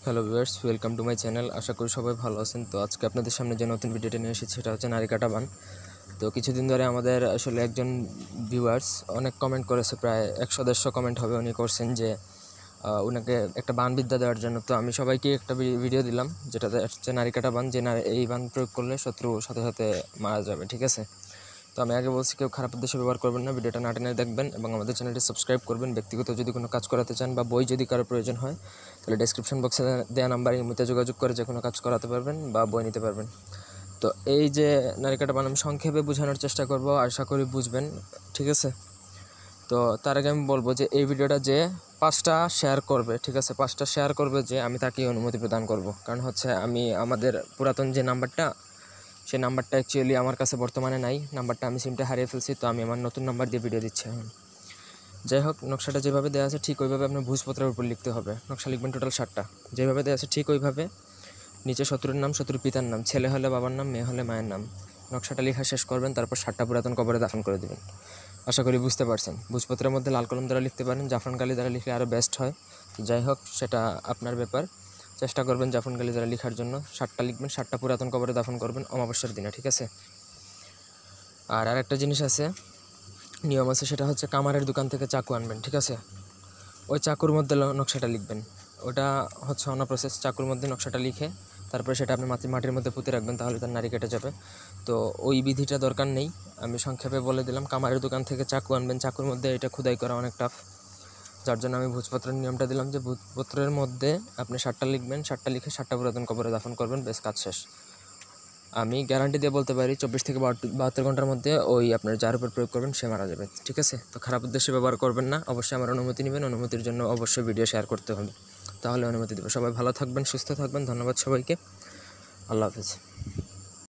Hello viewers, welcome to my channel. আশা করি সবাই ভালো আছেন। তো আজকে আপনাদের সামনে যে নতুন ভিডিওটা নিয়ে এসেছি সেটা হচ্ছে নারী কাটা বান। তো কিছুদিন ধরে আমাদের আসলে একজন ভিউয়ার্স অনেক কমেন্ট করেছে, প্রায় 100-150 কমেন্ট হবে। উনি করছেন যে ওনাকে একটা বান বিদ্যা দেওয়ার জন্য। তো আমি সবাইকে একটা ভিডিও দিলাম যেটাতে হচ্ছে নারী কাটা বান, যে এই বান প্রয়োগ করলে শত্রু সাথে সাথে মারা যাবে, ঠিক আছে? তো আমি আগে বলছি, কেউ খারাপ উদ্দেশ্যে ব্যবহার করবেন না, ভিডিওটা না টেনে দেখবেন এবং আমাদের চ্যানেলটি সাবস্ক্রাইব করবেন। ব্যক্তিগত যদি কোনো কাজ করাতে চান বা বই যদি কারো প্রয়োজন হয় তাহলে ডেসক্রিপশন বক্সে দেওয়া নাম্বারে ইমোতে যোগাযোগ করে যে কোনো কাজ করাতে পারবেন বা বই নিতে পারবেন। তো এই যে নারী কাটা বান আমি সংক্ষেপে বোঝানোর চেষ্টা করব, আশা করি বুঝবেন, ঠিক আছে? তো তার আগে আমি বলবো যে এই ভিডিওটা যে 5টা শেয়ার করবে, ঠিক আছে, 5টা শেয়ার করবে, যে আমি তাকেই অনুমতি প্রদান করব। কারণ হচ্ছে আমি আমাদের পুরাতন যে নাম্বারটা, সেই নাম্বারটা অ্যাকচুয়ালি আমার কাছে বর্তমানে নাই। নাম্বারটা আমি সিমটা হারিয়ে ফেলছি, তো আমি আমার নতুন নাম্বার দিয়ে ভিডিও দিচ্ছি এখন। যাই হোক, নকশাটা যেভাবে দেওয়া আছে ঠিক ওইভাবে আপনার ভোজপত্রের উপর লিখতে হবে। নকশা লিখবেন টোটাল 7টা, যেভাবে দেওয়া আছে ঠিক ওইভাবে। নিচে শত্রুর নাম, শত্রুর পিতার নাম, ছেলে হলে বাবার নাম, মেয়ে হলে মায়ের নাম। নকশাটা লেখা শেষ করবেন, তারপর 7টা পুরাতন কবরে দাফন করে দেবেন। আশা করি বুঝতে পারছেন। ভোজপত্রের মধ্যে লাল কলম দ্বারা লিখতে পারেন, জাফরান কালি দ্বারা লিখলে আরও বেস্ট হয়। তো যাই হোক, সেটা আপনার ব্যাপার। চেষ্টা করবেন জাফরান কালি দ্বারা লেখার জন্য। 7টা লিখবেন, 7টা পুরাতন কবরে দাফন করবেন অমাবস্যার দিনে, ঠিক আছে? আর আরেকটা জিনিস আছে, নিয়ম আছে, সেটা হচ্ছে কামারের দোকান থেকে চাকু আনবেন, ঠিক আছে? ওই চাকুর মধ্যে নকশাটা লিখবেন। ওটা হচ্ছে অন্য প্রসেস। চাকুর মধ্যে নকশাটা লিখে তারপরে সেটা আপনি মাটির মধ্যে পুঁতে রাখবেন, তাহলে তার নাড়ি কেটে যাবে। তো ওই বিধিটা দরকার নেই, আমি সংক্ষেপে বলে দিলাম। কামারের দোকান থেকে চাকু আনবেন, চাকুর মধ্যে এটা খোদাই করা অনেক টাফ, যার জন্য আমি ভোজপত্রের নিয়মটা দিলাম যে ভোজপত্রের মধ্যে আপনি 7টা লিখবেন, 7টা লিখে 7টা পুরাতন কবরে দাফন করবেন, বেশ কাজ শেষ। আমি গ্যারান্টি দিয়ে বলতে পারি 24 থেকে 72 ঘন্টার মধ্যে ওই আপনার যার উপর প্রয়োগ করবেন সে মারা যাবে, ঠিক আছে? তো খারাপ উদ্দেশ্যে ব্যবহার করবেন না, অবশ্যই আমার অনুমতি নেবেন। অনুমতির জন্য অবশ্যই ভিডিও শেয়ার করতে হবে, তাহলে অনুমতি দেবে। সবাই ভালো থাকবেন, সুস্থ থাকবেন। ধন্যবাদ সবাইকে। আল্লাহ হাফিজ।